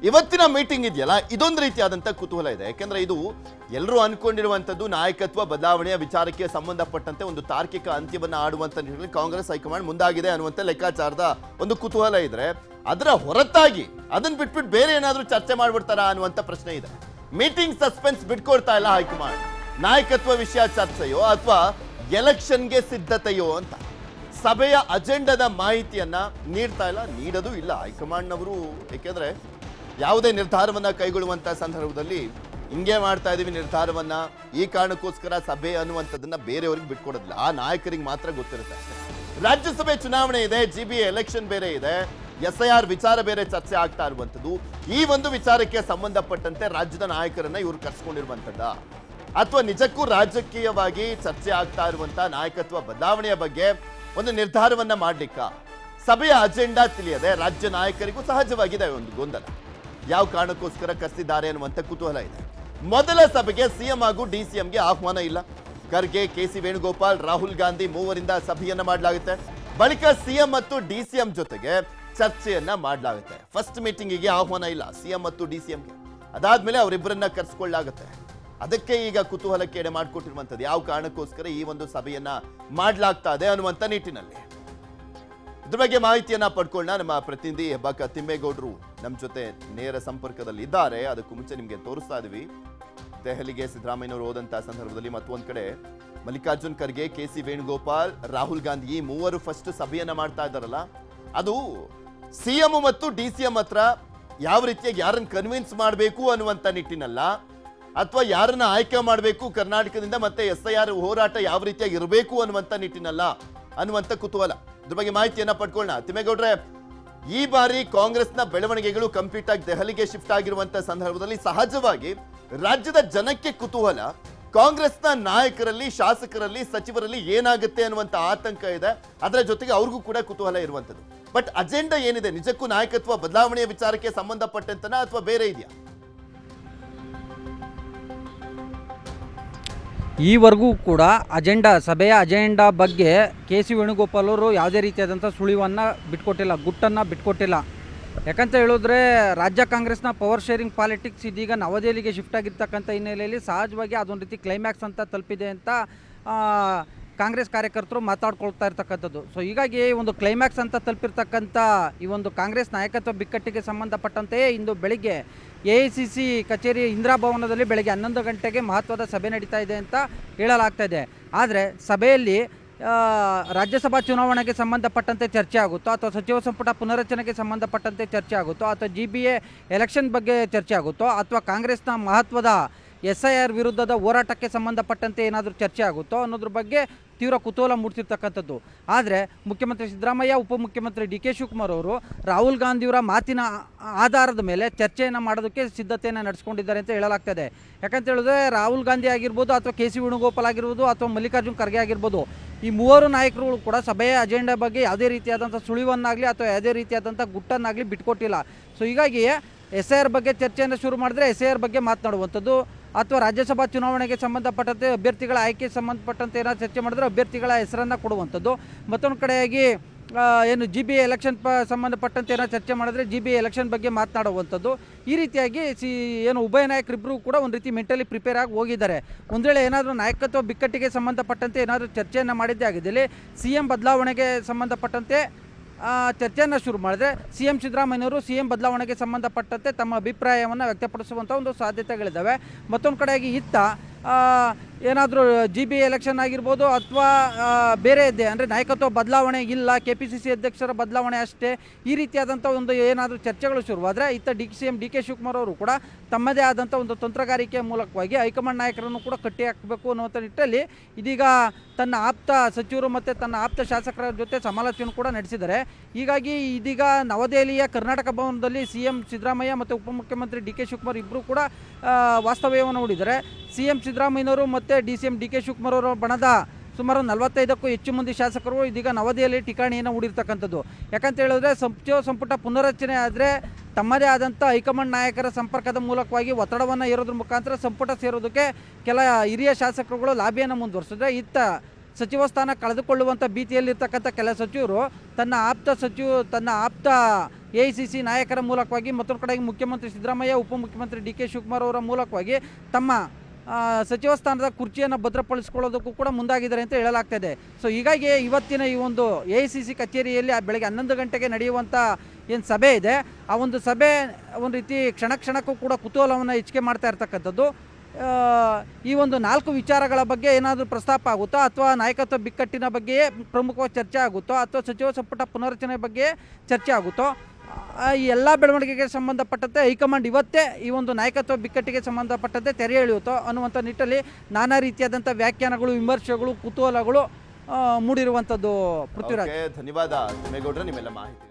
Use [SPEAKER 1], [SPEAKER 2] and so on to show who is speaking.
[SPEAKER 1] ಇವತ್ತಿನ ಮೀಟಿಂಗ್ ಇದೆಯಲ್ಲ, ಇದೊಂದು ರೀತಿಯಾದಂಥ ಕುತೂಹಲ ಇದೆ. ಯಾಕೆಂದ್ರೆ ಇದು ಎಲ್ಲರೂ ಅನ್ಕೊಂಡಿರುವಂಥದ್ದು ನಾಯಕತ್ವ ಬದಲಾವಣೆಯ ವಿಚಾರಕ್ಕೆ ಸಂಬಂಧಪಟ್ಟಂತೆ ಒಂದು ತಾರ್ಕಿಕ ಅಂತ್ಯವನ್ನು ಆಡುವಂತ ನಿಟ್ಟಿನಲ್ಲಿ ಕಾಂಗ್ರೆಸ್ ಹೈಕಮಾಂಡ್ ಮುಂದಾಗಿದೆ ಅನ್ನುವಂಥ ಲೆಕ್ಕಾಚಾರದ ಒಂದು ಕುತೂಹಲ ಇದ್ರೆ, ಅದರ ಹೊರತಾಗಿ ಅದನ್ನ ಬಿಟ್ಬಿಟ್ಟು ಬೇರೆ ಏನಾದರೂ ಚರ್ಚೆ ಮಾಡ್ಬಿಡ್ತಾರಾ ಅನ್ನುವಂಥ ಪ್ರಶ್ನೆ ಇದೆ. ಮೀಟಿಂಗ್ ಸಸ್ಪೆನ್ಸ್ ಬಿಟ್ಕೊಡ್ತಾ ಇಲ್ಲ ಹೈಕಮಾಂಡ್. ನಾಯಕತ್ವ ವಿಷಯ ಚರ್ಚೆಯೋ ಅಥವಾ ಎಲೆಕ್ಷನ್ಗೆ ಸಿದ್ಧತೆಯೋ ಅಂತ ಸಭೆಯ ಅಜೆಂಡಾದ ಮಾಹಿತಿಯನ್ನ ನೀಡ್ತಾ ಇಲ್ಲ, ನೀಡೋದು ಇಲ್ಲ ಹೈಕಮಾಂಡ್ನವರು. ಏಕೆಂದ್ರೆ ಯಾವುದೇ ನಿರ್ಧಾರವನ್ನ ಕೈಗೊಳ್ಳುವಂತ ಸಂದರ್ಭದಲ್ಲಿ ಹಿಂಗೆ ಮಾಡ್ತಾ ಇದೀವಿ ನಿರ್ಧಾರವನ್ನ, ಈ ಕಾರಣಕ್ಕೋಸ್ಕರ ಸಭೆ ಅನ್ನುವಂಥದ್ದನ್ನ ಬೇರೆಯವರಿಗೆ ಬಿಟ್ಕೊಡೋದಿಲ್ಲ, ಆ ನಾಯಕರಿಗೆ ಮಾತ್ರ ಗೊತ್ತಿರುತ್ತೆ. ರಾಜ್ಯಸಭೆ ಚುನಾವಣೆ ಇದೆ, GBA ಎಲೆಕ್ಷನ್ ಬೇರೆ ಇದೆ, SIR ವಿಚಾರ ಬೇರೆ ಚರ್ಚೆ ಆಗ್ತಾ ಇರುವಂಥದ್ದು. ಈ ಒಂದು ವಿಚಾರಕ್ಕೆ ಸಂಬಂಧಪಟ್ಟಂತೆ ರಾಜ್ಯದ ನಾಯಕರನ್ನ ಇವರು ಕರ್ಸ್ಕೊಂಡಿರುವಂಥದ್ದ ಅಥವಾ ನಿಜಕ್ಕೂ ರಾಜಕೀಯವಾಗಿ ಚರ್ಚೆ ಆಗ್ತಾ ಇರುವಂತಹ ನಾಯಕತ್ವ ಬದಲಾವಣೆಯ ಬಗ್ಗೆ ಒಂದು ನಿರ್ಧಾರವನ್ನ ಮಾಡ್ಲಿಕ್ಕ ಸಭೆಯ ಅಜೆಂಡಾ ತಿಳಿಯದೆ ರಾಜ್ಯ ನಾಯಕರಿಗೂ ಸಹಜವಾಗಿದೆ ಒಂದು ಗೊಂದಲ. ಯಾವ ಕಾರಣಕ್ಕೋಸ್ಕರ ಕರೆಸಿದ್ದಾರೆ ಅನ್ನುವಂಥ ಕುತೂಹಲ ಇದೆ. ಮೊದಲ ಸಭೆಗೆ CM ಹಾಗೂ DCMಗೆ ಆಹ್ವಾನ ಇಲ್ಲ. ಖರ್ಗೆ, KC ವೇಣುಗೋಪಾಲ್, ರಾಹುಲ್ ಗಾಂಧಿ ಮೂವರಿಂದ ಸಭೆಯನ್ನ ಮಾಡಲಾಗುತ್ತೆ. ಬಳಿಕ CM ಮತ್ತು DCM ಜೊತೆಗೆ ಚರ್ಚೆಯನ್ನ ಮಾಡಲಾಗುತ್ತೆ. ಫಸ್ಟ್ ಮೀಟಿಂಗಿಗೆ ಆಹ್ವಾನ ಇಲ್ಲ CM ಮತ್ತು DCMಗೆ. ಅದಾದ್ಮೇಲೆ ಅವರಿಬ್ಬರನ್ನ ಕರೆಸಿಕೊಳ್ಳಲಾಗುತ್ತೆ. ಅದಕ್ಕೆ ಈಗ ಕುತೂಹಲಕ್ಕೆ ಎಡೆ ಮಾಡಿಕೊಟ್ಟಿರುವಂಥದ್ದು ಯಾವ ಕಾರಣಕ್ಕೋಸ್ಕರ ಈ ಒಂದು ಸಭೆಯನ್ನ ಮಾಡಲಾಗ್ತಾ ಇದೆ ಅನ್ನುವಂಥ ನಿಟ್ಟಿನಲ್ಲಿ. ಇದ್ರ ಬಗ್ಗೆ ಮಾಹಿತಿಯನ್ನ ಪಡ್ಕೊಳ್ಳೋಣ. ನಮ್ಮ ಪ್ರತಿನಿಧಿ ಹೆಬ್ಬಾಕ ತಿಮ್ಮೇಗೌಡರು ನಮ್ಮ ಜೊತೆ ನೇರ ಸಂಪರ್ಕದಲ್ಲಿ ಇದ್ದಾರೆ. ಅದಕ್ಕೂ ಮುಂಚೆ ನಿಮಗೆ ತೋರಿಸ್ತಾ ಇದೀವಿ, ದೆಹಲಿಗೆ ಸಿದ್ದರಾಮಯ್ಯನವರು ಹೋದಂತ ಸಂದರ್ಭದಲ್ಲಿ ಮತ್ತೊಂದ್ ಕಡೆ ಮಲ್ಲಿಕಾರ್ಜುನ್ ಖರ್ಗೆ, KC ವೇಣುಗೋಪಾಲ್, ರಾಹುಲ್ ಗಾಂಧಿ ಈ ಮೂವರು ಫಸ್ಟ್ ಸಭೆಯನ್ನ ಮಾಡ್ತಾ ಇದ್ದಾರಲ್ಲ, ಅದು CM ಮತ್ತು DCM ಹತ್ರ ಯಾವ ರೀತಿಯಾಗಿ ಯಾರನ್ನ ಕನ್ವಿನ್ಸ್ ಮಾಡಬೇಕು ಅನ್ನುವಂಥ ನಿಟ್ಟಿನಲ್ಲ, ಅಥವಾ ಯಾರನ್ನ ಆಯ್ಕೆ ಮಾಡಬೇಕು ಕರ್ನಾಟಕದಿಂದ, ಮತ್ತೆ SIR ಹೋರಾಟ ಯಾವ ರೀತಿಯಾಗಿ ಇರಬೇಕು ಅನ್ನುವಂಥ ನಿಟ್ಟಿನಲ್ಲ ಅನ್ನುವಂಥ ಕುತೂಹಲ. ಇದ್ರ ಬಗ್ಗೆ ಮಾಹಿತಿಯನ್ನ ಪಡ್ಕೊಳ್ಳೋಣ. ತಿಮ್ಮೇಗೌಡ್ರೆ, ಈ ಬಾರಿ ಕಾಂಗ್ರೆಸ್ನ ಬೆಳವಣಿಗೆಗಳು ಕಂಪ್ಲೀಟ್ ಆಗಿ ದೆಹಲಿಗೆ ಶಿಫ್ಟ್ ಆಗಿರುವಂತ ಸಂದರ್ಭದಲ್ಲಿ ಸಹಜವಾಗಿ ರಾಜ್ಯದ ಜನಕ್ಕೆ ಕುತೂಹಲ, ಕಾಂಗ್ರೆಸ್ನ ನಾಯಕರಲ್ಲಿ, ಶಾಸಕರಲ್ಲಿ, ಸಚಿವರಲ್ಲಿ ಏನಾಗುತ್ತೆ ಅನ್ನುವಂಥ ಆತಂಕ ಇದೆ. ಅದರ ಜೊತೆಗೆ ಅವ್ರಿಗೂ ಕೂಡ ಕುತೂಹಲ ಇರುವಂಥದ್ದು. ಬಟ್ ಅಜೆಂಡಾ ಏನಿದೆ, ನಿಜಕ್ಕೂ ನಾಯಕತ್ವ ಬದಲಾವಣೆಯ ವಿಚಾರಕ್ಕೆ ಸಂಬಂಧಪಟ್ಟಂತನ ಅಥವಾ ಬೇರೆ ಇದೆಯಾ?
[SPEAKER 2] ಈವರೆಗೂ ಕೂಡ ಸಭೆಯ ಅಜೆಂಡಾ ಬಗ್ಗೆ KC ವೇಣುಗೋಪಾಲ್ ಅವರು ಯಾವುದೇ ರೀತಿಯಾದಂಥ ಸುಳಿವನ್ನು ಬಿಟ್ಕೊಟ್ಟಿಲ್ಲ, ಗುಟ್ಟನ್ನು ಬಿಟ್ಕೊಟ್ಟಿಲ್ಲ. ಯಾಕಂತ ಹೇಳಿದ್ರೆ ರಾಜ್ಯ ಕಾಂಗ್ರೆಸ್ನ ಪವರ್ ಶೇರಿಂಗ್ ಪಾಲಿಟಿಕ್ಸ್ ಇದೀಗ ನವದೆಹಲಿಗೆ ಶಿಫ್ಟ್ ಆಗಿರ್ತಕ್ಕಂಥ ಹಿನ್ನೆಲೆಯಲ್ಲಿ ಸಹಜವಾಗಿ ಅದೊಂದು ರೀತಿ ಕ್ಲೈಮ್ಯಾಕ್ಸ್ ಅಂತ ತಲುಪಿದೆ ಅಂತ ಕಾಂಗ್ರೆಸ್ ಕಾರ್ಯಕರ್ತರು ಮಾತಾಡ್ಕೊಳ್ತಾ ಇರ್ತಕ್ಕಂಥದ್ದು. ಸೊ ಹೀಗಾಗಿ ಒಂದು ಕ್ಲೈಮ್ಯಾಕ್ಸ್ ಅಂತ ತಲುಪಿರ್ತಕ್ಕಂಥ ಈ ಒಂದು ಕಾಂಗ್ರೆಸ್ ನಾಯಕತ್ವ ಬಿಕ್ಕಟ್ಟಿಗೆ ಸಂಬಂಧಪಟ್ಟಂತೆಯೇ ಇಂದು ಬೆಳಿಗ್ಗೆ AICC ಕಚೇರಿ ಇಂದಿರಾ ಭವನದಲ್ಲಿ ಬೆಳಗ್ಗೆ 11 ಗಂಟೆಗೆ ಮಹತ್ವದ ಸಭೆ ನಡೀತಾ ಇದೆ ಅಂತ ಹೇಳಲಾಗ್ತಾ ಇದೆ. ಆದರೆ ಸಭೆಯಲ್ಲಿ ರಾಜ್ಯಸಭಾ ಚುನಾವಣೆಗೆ ಸಂಬಂಧಪಟ್ಟಂತೆ ಚರ್ಚೆ ಆಗುತ್ತೋ, ಅಥವಾ ಸಚಿವ ಸಂಪುಟ ಪುನರಚನೆಗೆ ಸಂಬಂಧಪಟ್ಟಂತೆ ಚರ್ಚೆ ಆಗುತ್ತೋ, ಅಥವಾ GBA ಎಲೆಕ್ಷನ್ ಬಗ್ಗೆ ಚರ್ಚೆ ಆಗುತ್ತೋ, ಅಥವಾ ಕಾಂಗ್ರೆಸ್ನ ಮಹತ್ವದ SIR ವಿರುದ್ಧದ ಹೋರಾಟಕ್ಕೆ ಸಂಬಂಧಪಟ್ಟಂತೆ ಏನಾದರೂ ಚರ್ಚೆ ಆಗುತ್ತೋ ಅನ್ನೋದ್ರ ಬಗ್ಗೆ ತೀವ್ರ ಕುತೂಹಲ ಮೂಡಿಸಿರ್ತಕ್ಕಂಥದ್ದು. ಆದರೆ ಮುಖ್ಯಮಂತ್ರಿ ಸಿದ್ದರಾಮಯ್ಯ, ಉಪಮುಖ್ಯಮಂತ್ರಿ DK ಶಿವಕುಮಾರ್ ಅವರು ರಾಹುಲ್ ಗಾಂಧಿಯವರ ಮಾತಿನ ಆಧಾರದ ಮೇಲೆ ಚರ್ಚೆಯನ್ನು ಮಾಡೋದಕ್ಕೆ ಸಿದ್ಧತೆಯನ್ನು ನಡೆಸ್ಕೊಂಡಿದ್ದಾರೆ ಅಂತ ಹೇಳಲಾಗ್ತದೆ. ಯಾಕಂತ ಹೇಳಿದ್ರೆ ರಾಹುಲ್ ಗಾಂಧಿ ಆಗಿರ್ಬೋದು, ಅಥವಾ KC ವೇಣುಗೋಪಾಲ್ ಆಗಿರ್ಬೋದು, ಅಥವಾ ಮಲ್ಲಿಕಾರ್ಜುನ್ ಖರ್ಗೆ ಆಗಿರ್ಬೋದು, ಈ ಮೂವರು ನಾಯಕರುಗಳು ಕೂಡ ಸಭೆಯ ಅಜೆಂಡಾ ಬಗ್ಗೆ ಯಾವುದೇ ರೀತಿಯಾದಂಥ ಸುಳಿವನ್ನಾಗಲಿ ಅಥವಾ ಯಾವುದೇ ರೀತಿಯಾದಂಥ ಗುಟ್ಟನ್ನಾಗಲಿ ಬಿಟ್ಕೊಟ್ಟಿಲ್ಲ. ಸೊ ಹೀಗಾಗಿ SIR ಬಗ್ಗೆ ಚರ್ಚೆಯನ್ನು ಶುರು ಮಾಡಿದ್ರೆ SIR ಬಗ್ಗೆ ಮಾತನಾಡುವಂಥದ್ದು, ಅಥವಾ ರಾಜ್ಯಸಭಾ ಚುನಾವಣೆಗೆ ಸಂಬಂಧಪಟ್ಟಂತೆ ಅಭ್ಯರ್ಥಿಗಳ ಆಯ್ಕೆಗೆ ಸಂಬಂಧಪಟ್ಟಂತೆ ಏನಾದ್ರು ಚರ್ಚೆ ಮಾಡಿದ್ರೆ ಅಭ್ಯರ್ಥಿಗಳ ಹೆಸರನ್ನು ಕೊಡುವಂಥದ್ದು, ಮತ್ತೊಂದು ಕಡೆಯಾಗಿ ಏನು GBA ಎಲೆಕ್ಷನ್ ಸಂಬಂಧಪಟ್ಟಂತೆ ಏನಾದ್ರು ಚರ್ಚೆ ಮಾಡಿದ್ರೆ GBA ಎಲೆಕ್ಷನ್ ಬಗ್ಗೆ ಮಾತನಾಡುವಂಥದ್ದು. ಈ ರೀತಿಯಾಗಿ ಏನು ಉಭಯ ನಾಯಕರಿಬ್ಬರು ಕೂಡ ಒಂದು ರೀತಿ ಮೆಂಟಲಿ ಪ್ರಿಪೇರ್ ಆಗಿ ಹೋಗಿದ್ದಾರೆ. ಒಂದು ವೇಳೆ ಏನಾದರೂ ನಾಯಕತ್ವ ಬಿಕ್ಕಟ್ಟಿಗೆ ಸಂಬಂಧಪಟ್ಟಂತೆ ಏನಾದರೂ ಚರ್ಚೆಯನ್ನು ಮಾಡಿದ್ದೇ ಆಗಿದ್ದಲ್ಲಿ CM ಬದಲಾವಣೆಗೆ ಸಂಬಂಧಪಟ್ಟಂತೆ ಚರ್ಚೆಯನ್ನು ಶುರು ಮಾಡಿದ್ರೆ CM ಸಿದ್ದರಾಮಯ್ಯನವರು CM ಬದಲಾವಣೆಗೆ ಸಂಬಂಧಪಟ್ಟಂತೆ ತಮ್ಮ ಅಭಿಪ್ರಾಯವನ್ನು ವ್ಯಕ್ತಪಡಿಸುವಂಥ ಒಂದು ಸಾಧ್ಯತೆಗಳಿದ್ದಾವೆ. ಮತ್ತೊಂದು ಕಡೆಯಾಗಿ ಏನಾದರೂ GBA ಎಲೆಕ್ಷನ್ ಆಗಿರ್ಬೋದು, ಅಥವಾ ಬೇರೆ ಇದೆ ಅಂದರೆ ನಾಯಕತ್ವ ಬದಲಾವಣೆ ಇಲ್ಲ, KPCC ಅಧ್ಯಕ್ಷರ ಬದಲಾವಣೆ ಅಷ್ಟೇ, ಈ ರೀತಿಯಾದಂಥ ಒಂದು ಏನಾದರೂ ಚರ್ಚೆಗಳು ಶುರುವಾದರೆ CM DK ಶಿವಕುಮಾರ್ ಅವರು ಕೂಡ ತಮ್ಮದೇ ಆದಂಥ ಒಂದು ತಂತ್ರಗಾರಿಕೆಯ ಮೂಲಕವಾಗಿ ಹೈಕಮಾಂಡ್ ನಾಯಕರನ್ನು ಕೂಡ ಕಟ್ಟಿ ಹಾಕಬೇಕು ಅನ್ನುವಂಥ ನಿಟ್ಟಲ್ಲಿ ಇದೀಗ ತನ್ನ ಆಪ್ತ ಸಚಿವರು ಮತ್ತು ತನ್ನ ಆಪ್ತ ಶಾಸಕರ ಜೊತೆ ಸಮಾಲೋಚನೆ ಕೂಡ ನಡೆಸಿದ್ದಾರೆ. ಹೀಗಾಗಿ ಇದೀಗ ನವದೆಹಲಿಯ ಕರ್ನಾಟಕ ಭವನದಲ್ಲಿ CM ಸಿದ್ದರಾಮಯ್ಯ ಮತ್ತು ಉಪಮುಖ್ಯಮಂತ್ರಿ DK ಶಿವಕುಮಾರ್ ಇಬ್ಬರು ಕೂಡ ವಾಸ್ತವ್ಯವನ್ನು ಹೂಡಿದ್ದಾರೆ. CM ಸಿದ್ದರಾಮಯ್ಯನವರು ಮತ್ತು DCM DK ಶಿವಕುಮಾರ್ ಅವರ ಬಣದ ಸುಮಾರು 45ಕ್ಕೂ ಹೆಚ್ಚು ಮಂದಿ ಶಾಸಕರು ಇದೀಗ ನವದೆಹಲಿ ಠಿಕಾಣಿಯನ್ನು ಹೂಡಿರ್ತಕ್ಕಂಥದ್ದು. ಯಾಕಂತ ಹೇಳಿದ್ರೆ ಸಚಿವ ಸಂಪುಟ ಪುನರಚನೆ ಆದರೆ ತಮ್ಮದೇ ಆದಂಥ ಹೈಕಮಾಂಡ್ ನಾಯಕರ ಸಂಪರ್ಕದ ಮೂಲಕವಾಗಿ ಒತ್ತಡವನ್ನು ಏರೋದ್ರ ಮುಖಾಂತರ ಸಂಪುಟ ಸೇರೋದಕ್ಕೆ ಕೆಲ ಹಿರಿಯ ಶಾಸಕರುಗಳು ಲಾಬಿಯನ್ನು ಮುಂದುವರಿಸಿದ್ರೆ, ಸಚಿವ ಸ್ಥಾನ ಕಳೆದುಕೊಳ್ಳುವಂಥ ಭೀತಿಯಲ್ಲಿರ್ತಕ್ಕಂಥ ಕೆಲ ಸಚಿವರು ತನ್ನ ಆಪ್ತ AICC ನಾಯಕರ ಮೂಲಕವಾಗಿ ಮತ್ತೊಂದು ಕಡೆಗೆ ಮುಖ್ಯಮಂತ್ರಿ ಸಿದ್ದರಾಮಯ್ಯ, ಉಪಮುಖ್ಯಮಂತ್ರಿ DK ಶಿವಕುಮಾರ್ ಅವರ ಮೂಲಕವಾಗಿ ತಮ್ಮ ಸಚಿವ ಸ್ಥಾನದ ಕುರ್ಚಿಯನ್ನು ಭದ್ರಪಡಿಸಿಕೊಳ್ಳೋದಕ್ಕೂ ಕೂಡ ಮುಂದಾಗಿದ್ದಾರೆ ಅಂತ ಹೇಳಲಾಗ್ತದೆ. ಸೊ ಹೀಗಾಗಿ ಇವತ್ತಿನ ಈ ಒಂದು AICC ಕಚೇರಿಯಲ್ಲಿ ಬೆಳಗ್ಗೆ 11 ಗಂಟೆಗೆ ನಡೆಯುವಂಥ ಏನು ಸಭೆ ಇದೆ, ಆ ಒಂದು ಸಭೆ ಒಂದು ರೀತಿ ಕ್ಷಣಕ್ಕೂ ಕೂಡ ಕುತೂಹಲವನ್ನು ಹೆಚ್ಚಿಗೆ ಮಾಡ್ತಾ ಇರ್ತಕ್ಕಂಥದ್ದು. ಈ ಒಂದು 4 ವಿಚಾರಗಳ ಬಗ್ಗೆ ಏನಾದರೂ ಪ್ರಸ್ತಾಪ ಆಗುತ್ತೋ, ಅಥವಾ ನಾಯಕತ್ವ ಬಿಕ್ಕಟ್ಟಿನ ಬಗ್ಗೆಯೇ ಪ್ರಮುಖವಾಗಿ ಚರ್ಚೆ ಆಗುತ್ತೋ, ಅಥವಾ ಸಚಿವ ಸಂಪುಟ ಪುನರಚನೆ ಬಗ್ಗೆ ಚರ್ಚೆ ಆಗುತ್ತೋ, ಈ ಎಲ್ಲ ಬೆಳವಣಿಗೆಗೆ ಸಂಬಂಧಪಟ್ಟಂತೆ ಹೈಕಮಾಂಡ್ ಇವತ್ತೇ ಈ ಒಂದು ನಾಯಕತ್ವ ಬಿಕ್ಕಟ್ಟಿಗೆ ಸಂಬಂಧಪಟ್ಟಂತೆ ತೆರೆ ಎಳೆಯುತ್ತೋ ಅನ್ನುವಂಥ ನಿಟ್ಟಲ್ಲಿ ನಾನಾ ರೀತಿಯಾದಂಥ ವ್ಯಾಖ್ಯಾನಗಳು, ವಿಮರ್ಶೆಗಳು, ಕುತೂಹಲಗಳು ಮೂಡಿರುವಂಥದ್ದು. ಪೃಥ್ವಿರಾಜ್,
[SPEAKER 1] ಧನ್ಯವಾದ ತಿಮ್ಮೇಗೌಡ್ರೆ ನಿಮ್ಮೆಲ್ಲ ಮಾಹಿತಿ.